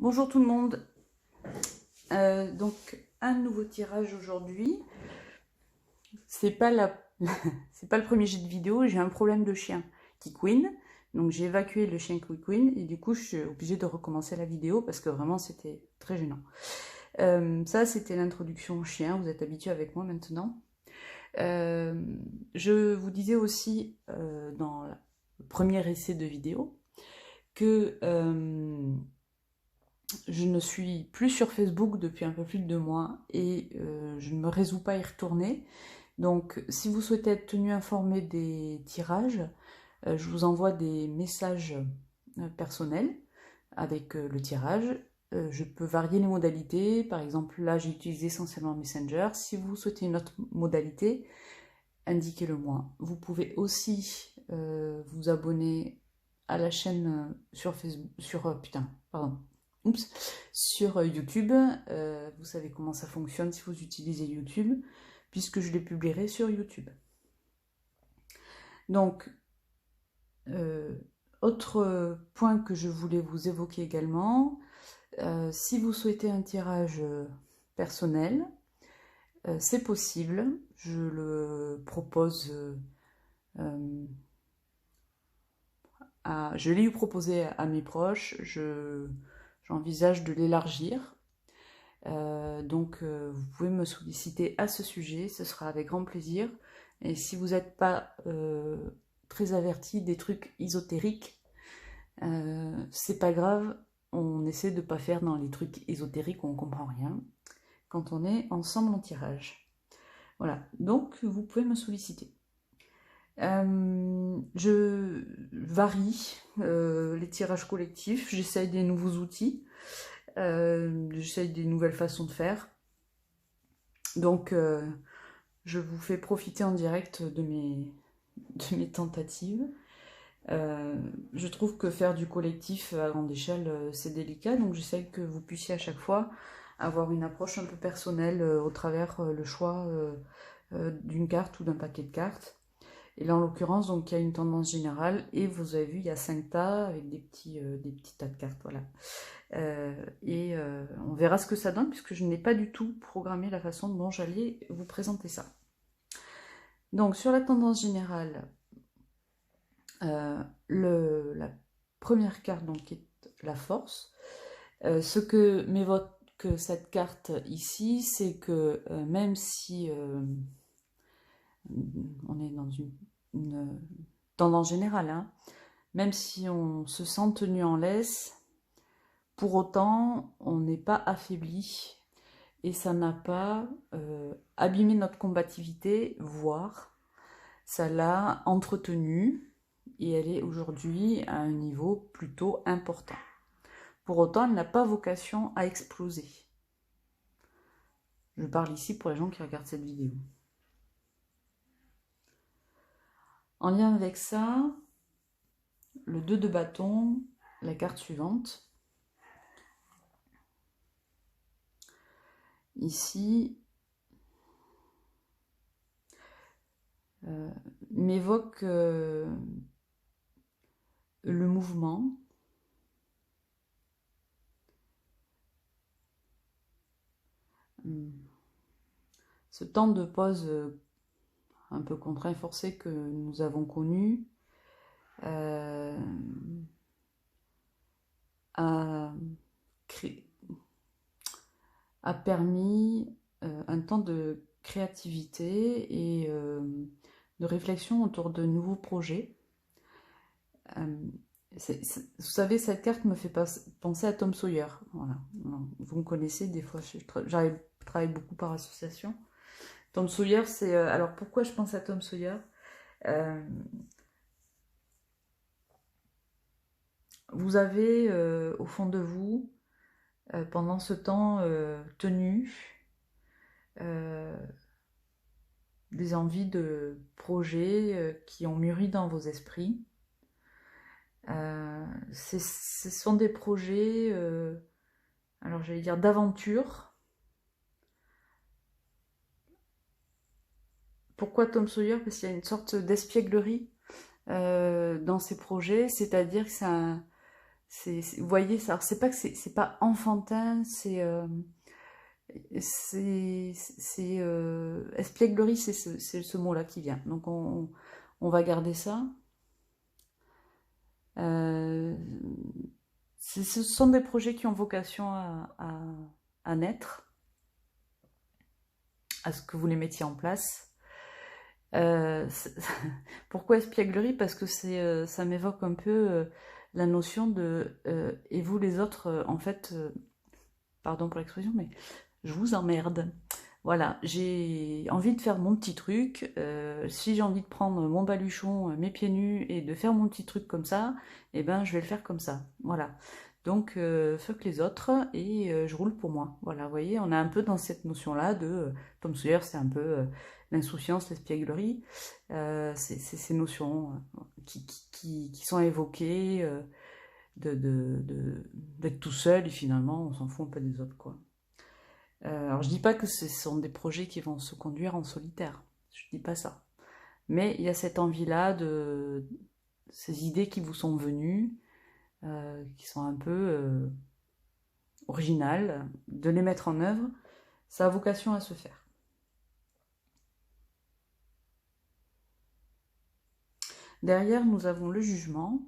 Bonjour tout le monde. Donc un nouveau tirage aujourd'hui. C'est pas c'est pas le premier jet de vidéo. J'ai un problème de chien qui couine. Donc j'ai évacué le chien qui couine et du coup je suis obligée de recommencer la vidéo parce que vraiment c'était très gênant. Ça c'était l'introduction au chien. Vous êtes habitués avec moi maintenant. Je vous disais aussi dans le premier essai de vidéo que je ne suis plus sur Facebook depuis un peu plus de 2 mois et je ne me résous pas à y retourner. Donc si vous souhaitez être tenu informé des tirages, je vous envoie des messages personnels avec le tirage. Je peux varier les modalités. Par exemple, là j'ai utilisé essentiellement Messenger. Si vous souhaitez une autre modalité, indiquez-le moi. Vous pouvez aussi vous abonner à la chaîne sur Facebook, sur YouTube. Vous savez comment ça fonctionne si vous utilisez YouTube, puisque je les publierai sur YouTube. Donc, autre point que je voulais vous évoquer également, si vous souhaitez un tirage personnel, c'est possible. Je le propose je l'ai eu proposé à mes proches, j'envisage de l'élargir. Donc vous pouvez me solliciter à ce sujet, ce sera avec grand plaisir. Et si vous n'êtes pas très averti des trucs ésotériques, c'est pas grave, on essaie de ne pas faire dans les trucs ésotériques où on comprend rien quand on est ensemble en tirage. Voilà, donc vous pouvez me solliciter. Je varie les tirages collectifs, j'essaye des nouveaux outils, j'essaye des nouvelles façons de faire. Donc je vous fais profiter en direct de mes tentatives. Je trouve que faire du collectif à grande échelle, c'est délicat, donc j'essaye que vous puissiez à chaque fois avoir une approche un peu personnelle au travers le choix d'une carte ou d'un paquet de cartes. Et là, en l'occurrence, donc il y a une tendance générale, et vous avez vu, il y a 5 tas avec des petits tas de cartes, voilà. On verra ce que ça donne, puisque je n'ai pas du tout programmé la façon dont j'allais vous présenter ça. Donc, sur la tendance générale, la première carte, donc, est la force. Ce que m'évoque cette carte ici, c'est que même si on est dans une tendance générale, hein, même si on se sent tenu en laisse, pour autant, on n'est pas affaibli et ça n'a pas abîmé notre combativité, voire ça l'a entretenue et elle est aujourd'hui à un niveau plutôt important. Pour autant, elle n'a pas vocation à exploser. Je parle ici pour les gens qui regardent cette vidéo. En lien avec ça, le 2 de bâton, la carte suivante. Ici, m'évoque le mouvement. Ce temps de pause un peu contraint, forcé que nous avons connu a permis un temps de créativité et de réflexion autour de nouveaux projets. Vous savez, cette carte me fait penser à Tom Sawyer. Voilà. Vous me connaissez, des fois, je travaille beaucoup par association. Tom Sawyer, c'est... alors, pourquoi je pense à Tom Sawyer? Vous avez, au fond de vous, pendant ce temps tenu, des envies de projets qui ont mûri dans vos esprits. Ce sont des projets, alors j'allais dire d'aventure. Pourquoi Tom Sawyer? Parce qu'il y a une sorte d'espièglerie dans ces projets, c'est-à-dire que Vous voyez, ça, c'est pas que c'est pas enfantin, espièglerie, c'est ce mot-là qui vient. Donc on va garder ça. Ce sont des projets qui ont vocation à naître, à ce que vous les mettiez en place. Pourquoi espièglerie? Parce que ça m'évoque un peu la notion de et vous les autres, en fait, pardon pour l'expression, mais je vous emmerde. Voilà, j'ai envie de faire mon petit truc. Si j'ai envie de prendre mon baluchon, mes pieds nus et de faire mon petit truc comme ça, eh ben je vais le faire comme ça. Voilà. Donc fuck les autres et je roule pour moi. Voilà, vous voyez, on est un peu dans cette notion-là de Tom Sawyer, c'est un peu l'insouciance, l'espièglerie. C'est ces notions qui sont évoquées d'être tout seul et finalement on s'en fout un peu des autres, quoi. Alors je dis pas que ce sont des projets qui vont se conduire en solitaire, je dis pas ça. Mais il y a cette envie-là de ces idées qui vous sont venues, qui sont un peu originales, de les mettre en œuvre, ça a vocation à se faire. Derrière, nous avons le jugement.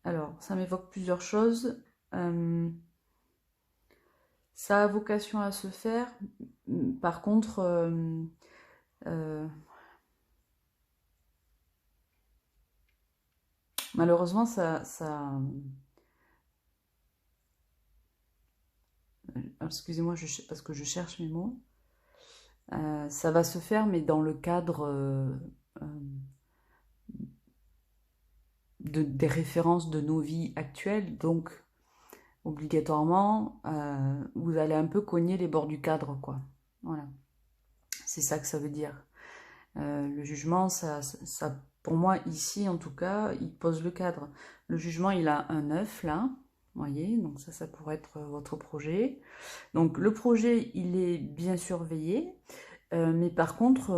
Alors, ça m'évoque plusieurs choses. Ça a vocation à se faire. Par contre, malheureusement, excusez-moi, parce que je cherche mes mots. Ça va se faire, mais dans le cadre des références de nos vies actuelles. Donc, obligatoirement, vous allez un peu cogner les bords du cadre, quoi. Voilà. C'est ça que ça veut dire. Le jugement, ça, pour moi, ici, en tout cas, il pose le cadre. Le jugement, il a un œuf, là. Vous voyez, donc ça pourrait être votre projet. Donc, le projet, il est bien surveillé. Mais par contre,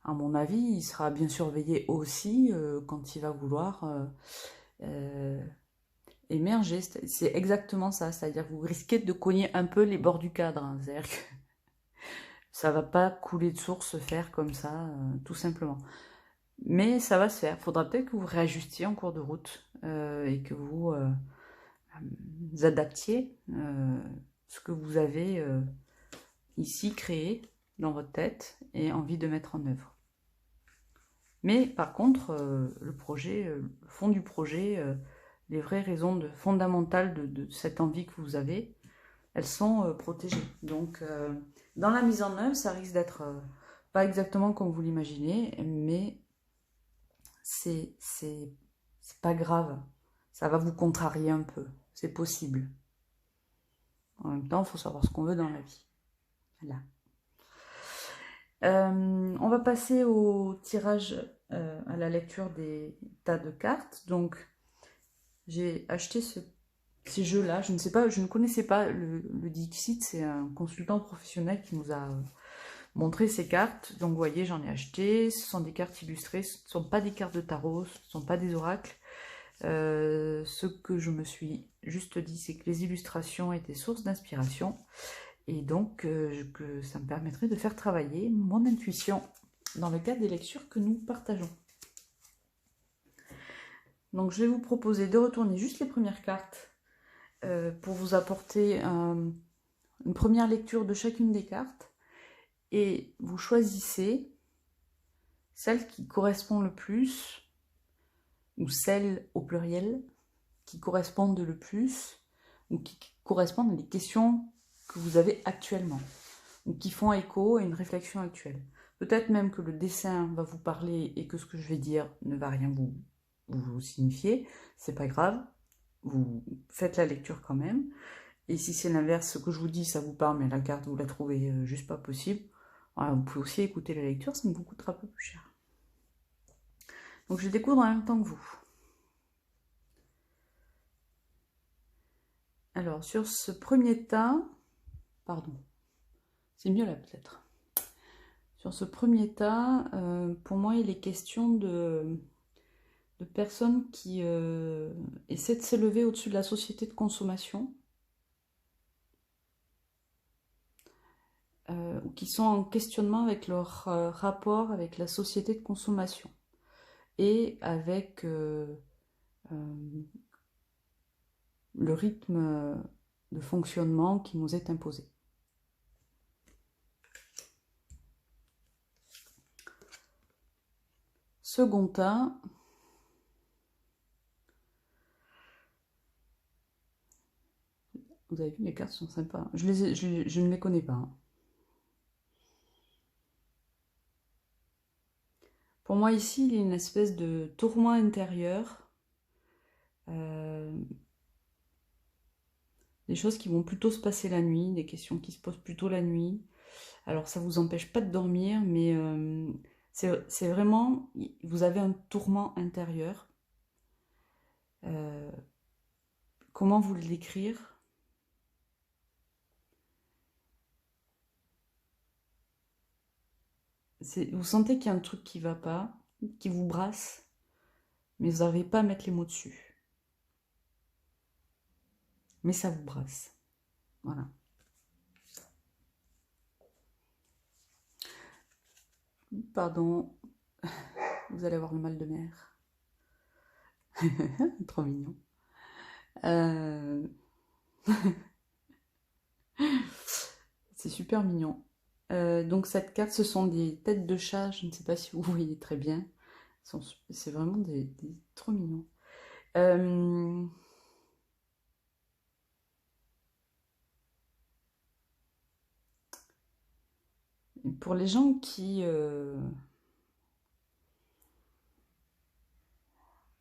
à mon avis, il sera bien surveillé aussi quand il va vouloir émerger. C'est exactement ça. C'est-à-dire que vous risquez de cogner un peu les bords du cadre, hein. C'est-à-dire que ça va pas couler de source se faire comme ça, tout simplement. Mais ça va se faire. Il faudra peut-être que vous réajustiez en cours de route et que vous adaptiez ce que vous avez ici créé dans votre tête et envie de mettre en œuvre. Mais par contre, le projet, le fond du projet, les vraies raisons fondamentales de cette envie que vous avez, elles sont protégées. Donc, dans la mise en œuvre, ça risque d'être pas exactement comme vous l'imaginez, mais c'est pas grave. Ça va vous contrarier un peu. C'est possible. En même temps, il faut savoir ce qu'on veut dans la vie. Voilà. On va passer au tirage, à la lecture des tas de cartes. Donc, j'ai acheté ces jeux-là. Je ne connaissais pas le Dixit. C'est un consultant professionnel qui nous a montré ces cartes. Donc, vous voyez, j'en ai acheté. Ce sont des cartes illustrées. Ce ne sont pas des cartes de tarot. Ce ne sont pas des oracles. Ce que je me suis juste dit, c'est que les illustrations étaient source d'inspiration. Et donc, que ça me permettrait de faire travailler mon intuition dans le cadre des lectures que nous partageons. Donc, je vais vous proposer de retourner juste les premières cartes pour vous apporter une première lecture de chacune des cartes. Et vous choisissez celle qui correspond le plus, ou celle au pluriel, qui correspondent le plus, ou qui correspondent aux questions que vous avez actuellement, ou qui font écho à une réflexion actuelle. Peut-être même que le dessin va vous parler et que ce que je vais dire ne va rien vous signifier, c'est pas grave, vous faites la lecture quand même. Et si c'est l'inverse, ce que je vous dis, ça vous parle, mais la carte, vous la trouvez juste pas possible, voilà, vous pouvez aussi écouter la lecture, ça ne vous coûtera pas plus cher. Donc je découvre en même temps que vous. Alors, sur ce premier tas, pardon, c'est mieux là peut-être. Sur ce premier tas, pour moi, il est question de personnes qui essaient de s'élever au-dessus de la société de consommation, ou qui sont en questionnement avec leur rapport avec la société de consommation et avec le rythme de fonctionnement qui nous est imposé. Second tas, vous avez vu, les cartes sont sympas. Je ne les connais pas. Pour moi, ici, il y a une espèce de tourment intérieur. Des choses qui vont plutôt se passer la nuit, des questions qui se posent plutôt la nuit. Alors, ça ne vous empêche pas de dormir, mais c'est vraiment... Vous avez un tourment intérieur. Comment vous le décrire? Vous sentez qu'il y a un truc qui ne va pas, qui vous brasse, mais vous n'arrivez pas à mettre les mots dessus. Mais ça vous brasse. Voilà. Pardon, vous allez avoir le mal de mer. Trop mignon. C'est super mignon. Donc cette carte, ce sont des têtes de chat, je ne sais pas si vous voyez très bien. C'est vraiment des trop mignons. Pour les gens qui...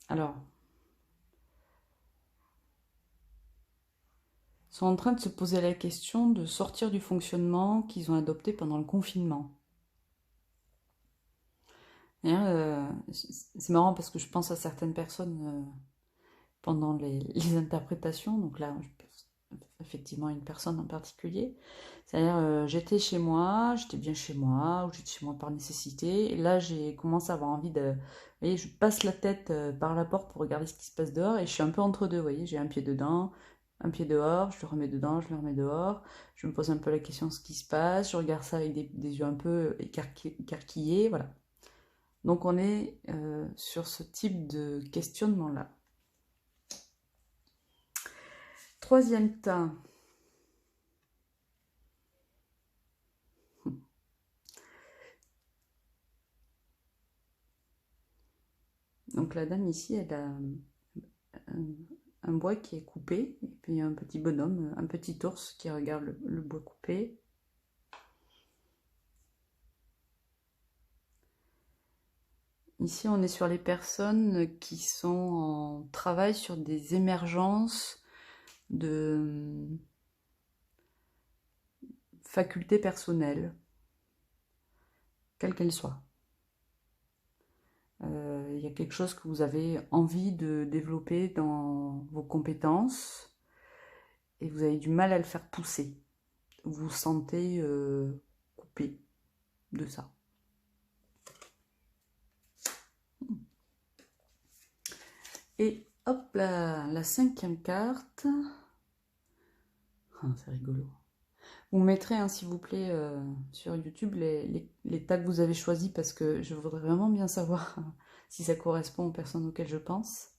Alors, sont en train de se poser la question de sortir du fonctionnement qu'ils ont adopté pendant le confinement. C'est marrant parce que je pense à certaines personnes pendant les interprétations, donc là, je pense effectivement à une personne en particulier. C'est-à-dire, j'étais chez moi, j'étais bien chez moi, ou j'étais chez moi par nécessité, et là, j'ai commencé à avoir envie de... Vous voyez, je passe la tête par la porte pour regarder ce qui se passe dehors, et je suis un peu entre deux, vous voyez, j'ai un pied dedans, un pied dehors, je le remets dedans, je le remets dehors, je me pose un peu la question de ce qui se passe, je regarde ça avec des yeux un peu écarquillés, voilà. Donc on est sur ce type de questionnement-là. Troisième tas. Donc la dame ici, elle a un bois qui est coupé, et puis il y a un petit bonhomme, un petit ours qui regarde le bois coupé. Ici, on est sur les personnes qui sont en travail sur des émergences de facultés personnelles, quelles qu'elles soient. Il y a quelque chose que vous avez envie de développer dans vos compétences et vous avez du mal à le faire pousser. Vous vous sentez coupé de ça. Et hop là, la cinquième carte. Ah, c'est rigolo. Vous mettrez, hein, s'il vous plaît, sur YouTube les tags que vous avez choisis parce que je voudrais vraiment bien savoir si ça correspond aux personnes auxquelles je pense.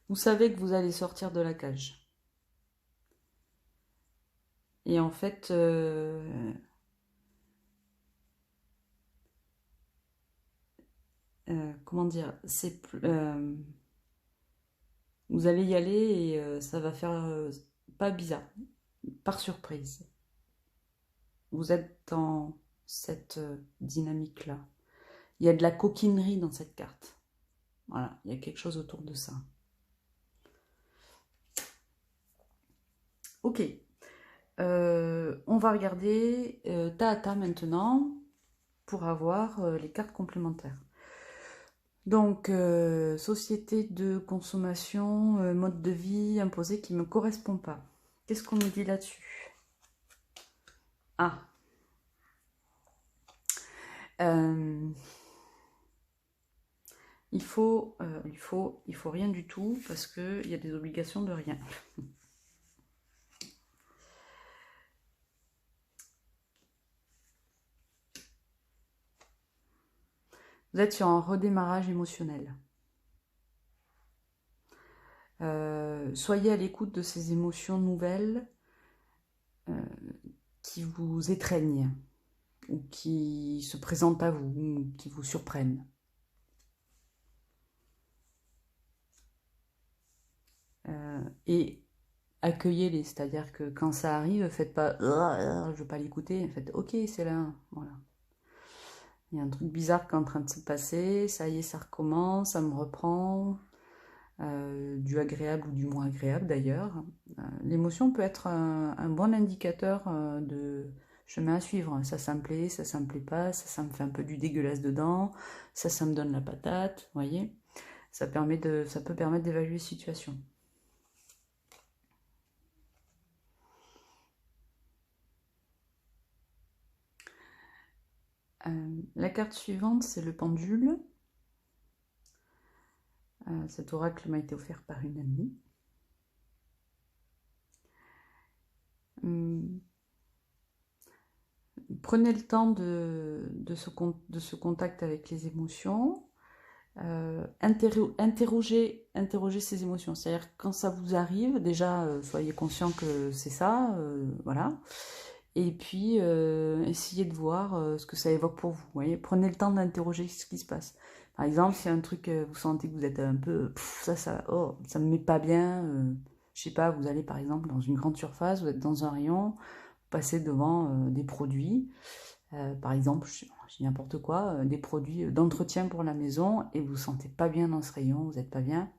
Vous savez que vous allez sortir de la cage. Et en fait, comment dire, vous allez y aller et ça va faire pas bizarre, par surprise. Vous êtes dans cette dynamique-là. Il y a de la coquinerie dans cette carte. Voilà, il y a quelque chose autour de ça. Ok. On va regarder tas à tas maintenant pour avoir les cartes complémentaires. Donc, société de consommation, mode de vie imposé qui ne me correspond pas. Qu'est-ce qu'on me dit là-dessus? Ah. Il faut rien du tout parce qu'il y a des obligations de rien. Vous êtes sur un redémarrage émotionnel. Soyez à l'écoute de ces émotions nouvelles qui vous étreignent ou qui se présentent à vous, ou qui vous surprennent. Et accueillez-les, c'est-à-dire que quand ça arrive, faites pas « je veux pas l'écouter », faites « ok, c'est là », voilà. Il y a un truc bizarre qui est en train de se passer, ça y est, ça recommence, ça me reprend, du agréable ou du moins agréable d'ailleurs. L'émotion peut être un bon indicateur de chemin à suivre. Ça me plaît, ça me plaît pas, ça me fait un peu du dégueulasse dedans, ça me donne la patate, vous voyez. Ça peut permettre d'évaluer la situation. La carte suivante, c'est le pendule. Cet oracle m'a été offert par une amie. Prenez le temps de ce contact avec les émotions. Interrogez ces émotions. C'est-à-dire quand ça vous arrive, déjà, soyez conscient que c'est ça, voilà. Et puis, essayez de voir ce que ça évoque pour vous. Vous voyez, prenez le temps d'interroger ce qui se passe. Par exemple, si un truc, vous sentez que vous êtes un peu, ça me met pas bien. Je sais pas, vous allez par exemple dans une grande surface, vous êtes dans un rayon, vous passez devant des produits. Par exemple, je dis n'importe quoi, des produits d'entretien pour la maison et vous vous sentez pas bien dans ce rayon, vous n'êtes pas bien.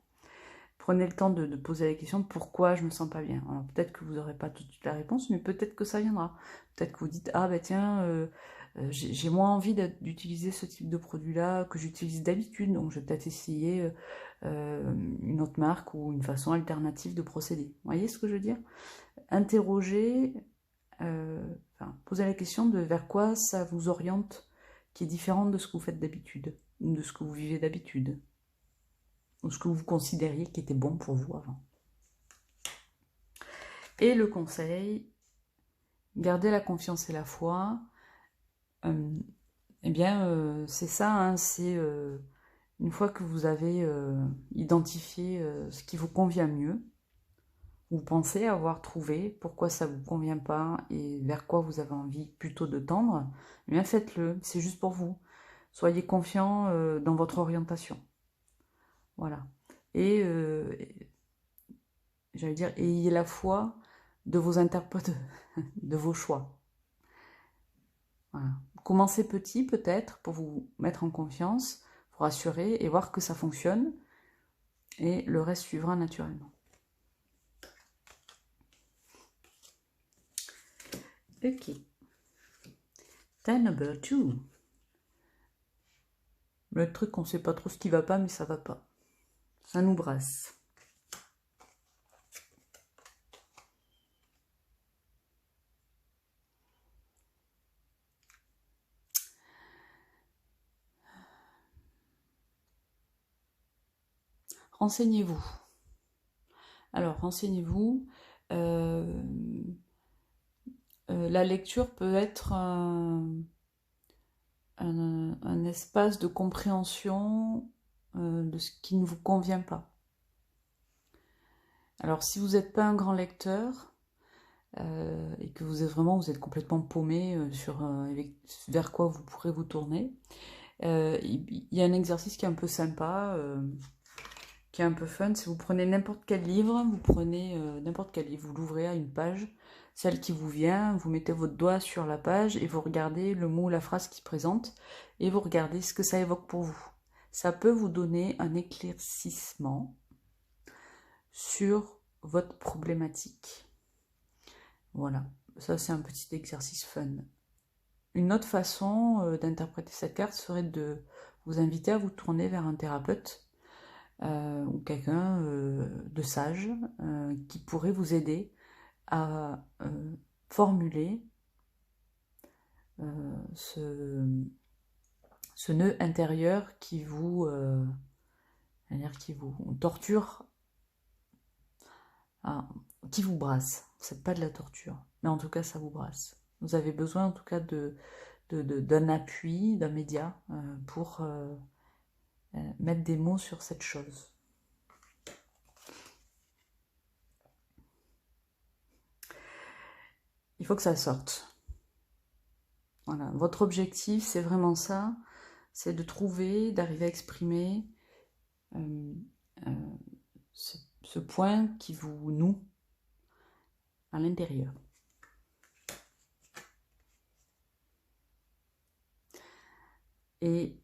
Prenez le temps de poser la question pourquoi je me sens pas bien. Alors peut-être que vous n'aurez pas tout de suite la réponse, mais peut-être que ça viendra. Peut-être que vous dites ah bah tiens, j'ai moins envie d'utiliser ce type de produit-là que j'utilise d'habitude, donc je vais peut-être essayer une autre marque ou une façon alternative de procéder. Vous voyez ce que je veux dire? Interroger, posez la question de vers quoi ça vous oriente, qui est différent de ce que vous faites d'habitude, ou de ce que vous vivez d'habitude, ou ce que vous considériez qui était bon pour vous avant. Et le conseil, gardez la confiance et la foi. Eh bien, c'est ça, hein, c'est une fois que vous avez identifié ce qui vous convient mieux, vous pensez avoir trouvé pourquoi ça ne vous convient pas et vers quoi vous avez envie plutôt de tendre, eh bien faites-le, c'est juste pour vous. Soyez confiant dans votre orientation. Voilà. Et j'allais dire, ayez la foi de vos interprètes, de vos choix. Voilà. Commencez petit peut-être pour vous mettre en confiance, vous rassurer et voir que ça fonctionne. Et le reste suivra naturellement. Ok. Time number 2. Le truc, on ne sait pas trop ce qui va pas, mais ça va pas. Ça nous brasse. Renseignez-vous. Alors, renseignez-vous. La lecture peut être un espace de compréhension de ce qui ne vous convient pas. Alors, si vous n'êtes pas un grand lecteur et que vous êtes complètement paumé vers quoi vous pourrez vous tourner, il y a un exercice qui est un peu sympa, qui est un peu fun. Si vous prenez n'importe quel livre, vous l'ouvrez à une page, celle qui vous vient, vous mettez votre doigt sur la page et vous regardez le mot ou la phrase qui se présente et vous regardez ce que ça évoque pour vous. Ça peut vous donner un éclaircissement sur votre problématique. Voilà. ça c'est un petit exercice fun. Une autre façon d'interpréter cette carte serait de vous inviter à vous tourner vers un thérapeute ou quelqu'un de sage qui pourrait vous aider à formuler ce nœud intérieur qui vous torture, qui vous brasse. C'est pas de la torture, mais en tout cas ça vous brasse. Vous avez besoin en tout cas d'un appui, d'un média pour mettre des mots sur cette chose. Il faut que ça sorte. Voilà, votre objectif, c'est vraiment ça, c'est de trouver, d'arriver à exprimer ce point qui vous noue à l'intérieur. Et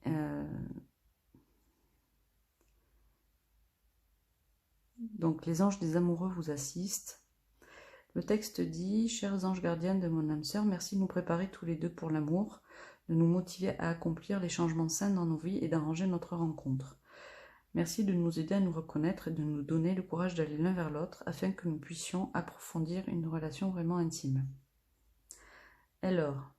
donc les anges des amoureux vous assistent. Le texte dit « Chers anges gardiens de mon âme sœur, merci de nous préparer tous les deux pour l'amour, de nous motiver à accomplir les changements sains dans nos vies et d'arranger notre rencontre. Merci de nous aider à nous reconnaître et de nous donner le courage d'aller l'un vers l'autre afin que nous puissions approfondir une relation vraiment intime. » Alors,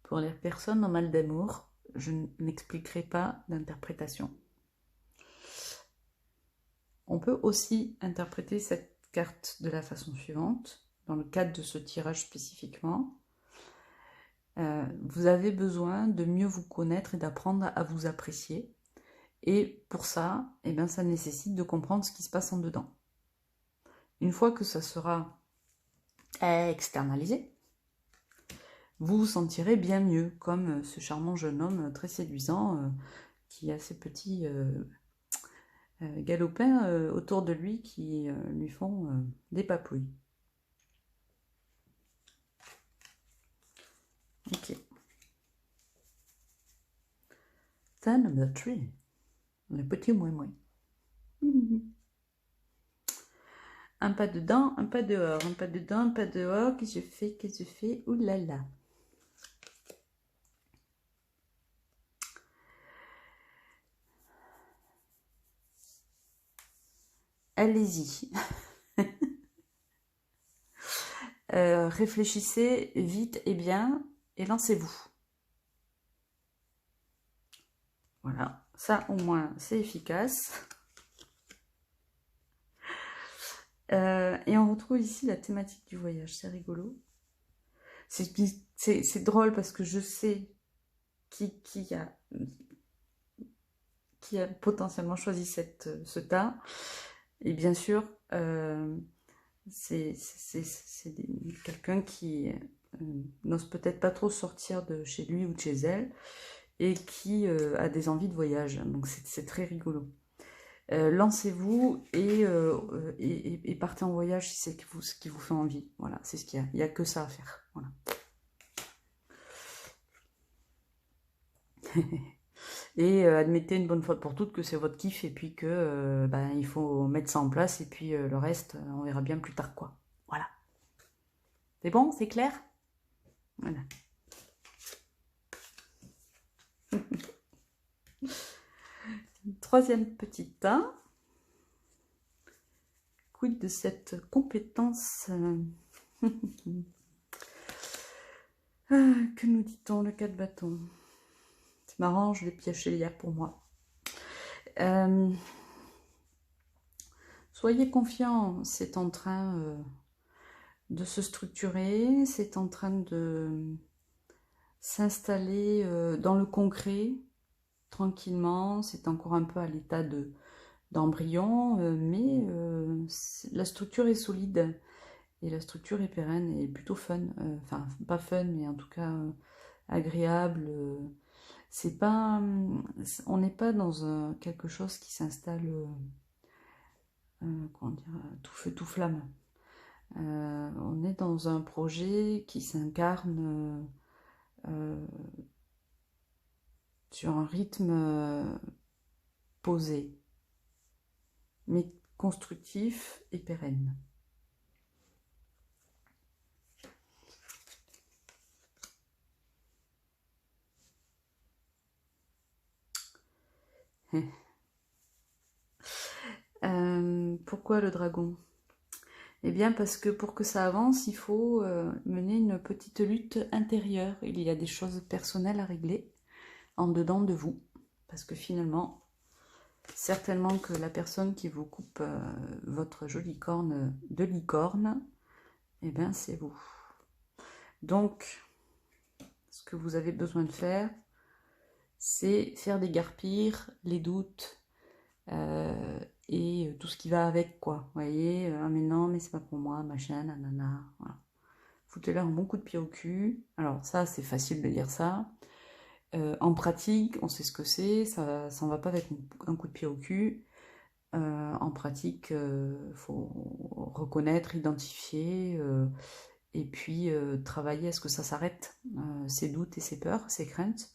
pour les personnes en mal d'amour, je n'expliquerai pas d'interprétation. On peut aussi interpréter cette carte de la façon suivante, dans le cadre de ce tirage spécifiquement. Vous avez besoin de mieux vous connaître et d'apprendre à vous apprécier. Et pour ça, ça nécessite de comprendre ce qui se passe en dedans. Une fois que ça sera externalisé, vous vous sentirez bien mieux, comme ce charmant jeune homme très séduisant qui a ses petits galopins autour de lui qui lui font des papouilles. Ok. Turn number 3. Le petit moins. Un pas dedans, un pas dehors, un pas dedans, un pas dehors. Qu'est-ce que je fais? Ouh là là. Allez-y. Réfléchissez vite et bien et lancez-vous. Voilà, ça au moins c'est efficace. Et on retrouve ici la thématique du voyage, c'est rigolo. C'est drôle parce que je sais qui a potentiellement choisi ce tas. Et bien sûr, c'est quelqu'un qui n'ose peut-être pas trop sortir de chez lui ou de chez elle et qui a des envies de voyage. Donc c'est très rigolo. Lancez-vous et partez en voyage si c'est ce qui vous fait envie. Voilà, c'est ce qu'il y a. Il n'y a que ça à faire. Voilà. Et admettez une bonne fois pour toutes que c'est votre kiff et puis que il faut mettre ça en place et puis le reste, on verra bien plus tard quoi. Voilà. C'est bon? C'est clair? Voilà. Troisième petit tas. Quid de cette compétence que nous dit-on? Le 4 bâtons. C'est marrant, je l'ai pioché hier pour moi. Soyez confiants, c'est en train de se structurer, c'est en train de s'installer dans le concret, tranquillement. C'est encore un peu à l'état d'embryon, mais la structure est solide et la structure est pérenne et plutôt fun. Enfin, pas fun, mais en tout cas agréable. C'est pas, on n'est pas dans quelque chose qui s'installe, comment dire, tout feu tout flamme. On est dans un projet qui s'incarne sur un rythme posé, mais constructif et pérenne. Pourquoi le dragon? Eh bien parce que pour que ça avance, il faut mener une petite lutte intérieure. Il y a des choses personnelles à régler en dedans de vous. Parce que finalement, certainement que la personne qui vous coupe votre jolie corne de licorne, eh bien c'est vous. Donc, ce que vous avez besoin de faire, c'est faire déguerpir les doutes et tout ce qui va avec, quoi. Vous voyez, ah mais non, mais c'est pas pour moi, machin, nanana, voilà. Foutez-leur un bon coup de pied au cul. Alors ça, c'est facile de dire ça. En pratique, on sait ce que c'est, ça s'en va pas avec un coup de pied au cul. En pratique, faut reconnaître, identifier, et puis travailler à ce que ça s'arrête, ses doutes et ses peurs, ses craintes.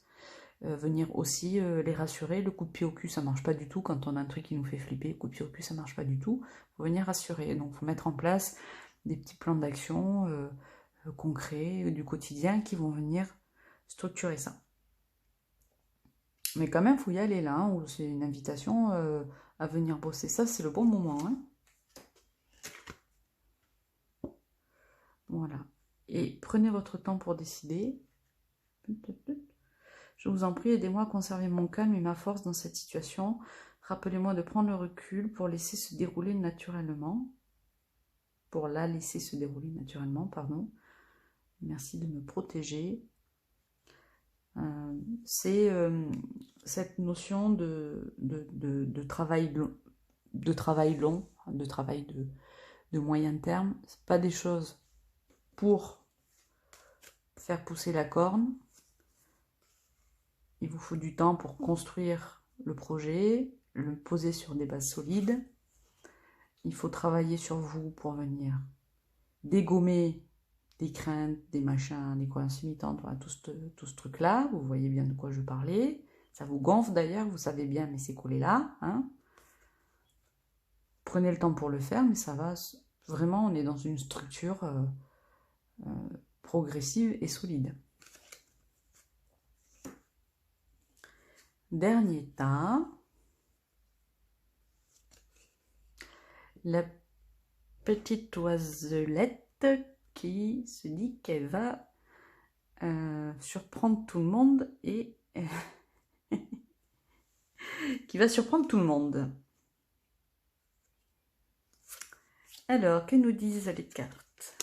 Venir aussi les rassurer. Le coup de pied au cul, ça marche pas du tout. Quand on a un truc qui nous fait flipper, le coup de pied au cul, ça marche pas du tout. Faut venir rassurer. Donc, faut mettre en place des petits plans d'action concrets du quotidien qui vont venir structurer ça. Mais quand même, faut y aller là, hein, où c'est une invitation à venir bosser ça, c'est le bon moment. Hein. Voilà. Et prenez votre temps pour décider. Je vous en prie, aidez-moi à conserver mon calme et ma force dans cette situation. Rappelez-moi de prendre le recul pour laisser se dérouler naturellement. Pour la laisser se dérouler naturellement, pardon. Merci de me protéger. C'est cette notion de travail long, de travail de moyen terme. C'est pas des choses pour faire pousser la corne. Il vous faut du temps pour construire le projet, le poser sur des bases solides. Il faut travailler sur vous pour venir dégommer des craintes, des machins, des croyances limitantes, voilà, tout ce truc-là. Vous voyez bien de quoi je parlais. Ça vous gonfle d'ailleurs, vous savez bien, mais c'est collé là. Hein. Prenez le temps pour le faire, mais ça va... Vraiment, on est dans une structure progressive et solide. Dernier tas. La petite oiselette qui se dit qu'elle va surprendre tout le monde et qui va surprendre tout le monde. Alors, que nous disent les cartes?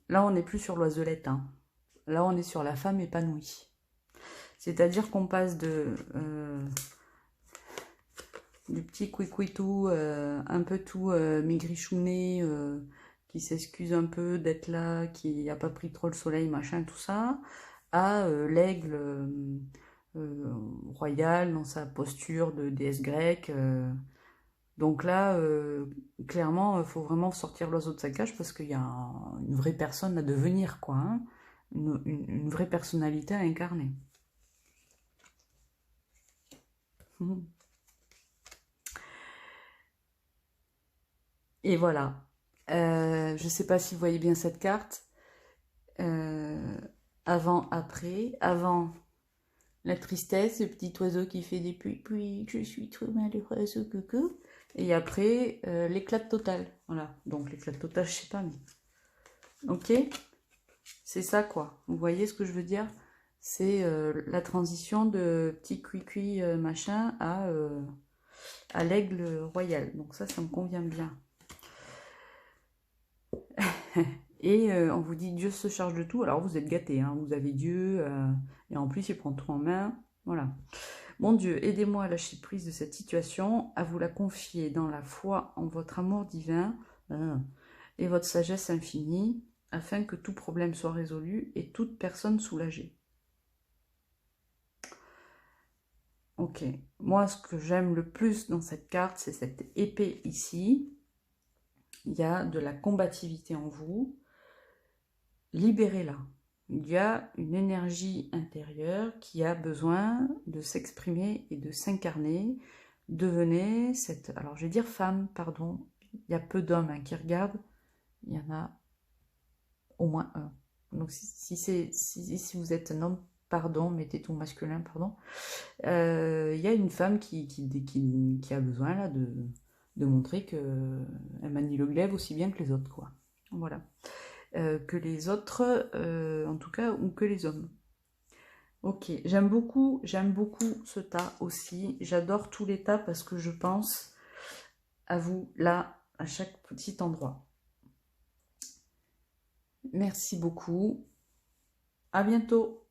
Là, on n'est plus sur l'oiselette. Hein. Là, on est sur la femme épanouie. C'est-à-dire qu'on passe de du petit couicouitou, un peu tout maigrichouné, qui s'excuse un peu d'être là, qui n'a pas pris trop le soleil, machin, tout ça, à l'aigle royal dans sa posture de déesse grecque. Donc là, clairement, il faut vraiment sortir l'oiseau de sa cage parce qu'il y a une vraie personne à devenir, quoi. Hein, une vraie personnalité à incarner. Et voilà. Je ne sais pas si vous voyez bien cette carte. Avant, après. Avant, la tristesse, le petit oiseau qui fait des puis je suis trop malheureuse, coucou. Et après, l'éclat total. Voilà. Donc, l'éclat total, je sais pas, mais... Ok. C'est ça, quoi. Vous voyez ce que je veux dire? C'est la transition de petit cuicui machin à l'aigle royal. Donc ça me convient bien. Et on vous dit Dieu se charge de tout. Alors vous êtes gâtés, hein, vous avez Dieu, et en plus il prend tout en main. Voilà. Mon Dieu, aidez-moi à lâcher prise de cette situation, à vous la confier dans la foi en votre amour divin et votre sagesse infinie, afin que tout problème soit résolu et toute personne soulagée. Ok. Moi, ce que j'aime le plus dans cette carte, c'est cette épée ici. Il y a de la combativité en vous. Libérez-la. Il y a une énergie intérieure qui a besoin de s'exprimer et de s'incarner. Devenez cette... Alors, je vais dire femme, pardon. Il y a peu d'hommes qui regardent. Il y en a au moins un. Donc si vous êtes un homme, pardon, mettez tout masculin, pardon. Il y a une femme qui a besoin là de montrer qu'elle manie le glaive aussi bien que les autres, quoi. Voilà. Que les autres, en tout cas, ou que les hommes. Ok, j'aime beaucoup ce tas aussi. J'adore tous les tas parce que je pense à vous, là, à chaque petit endroit. Merci beaucoup. À bientôt.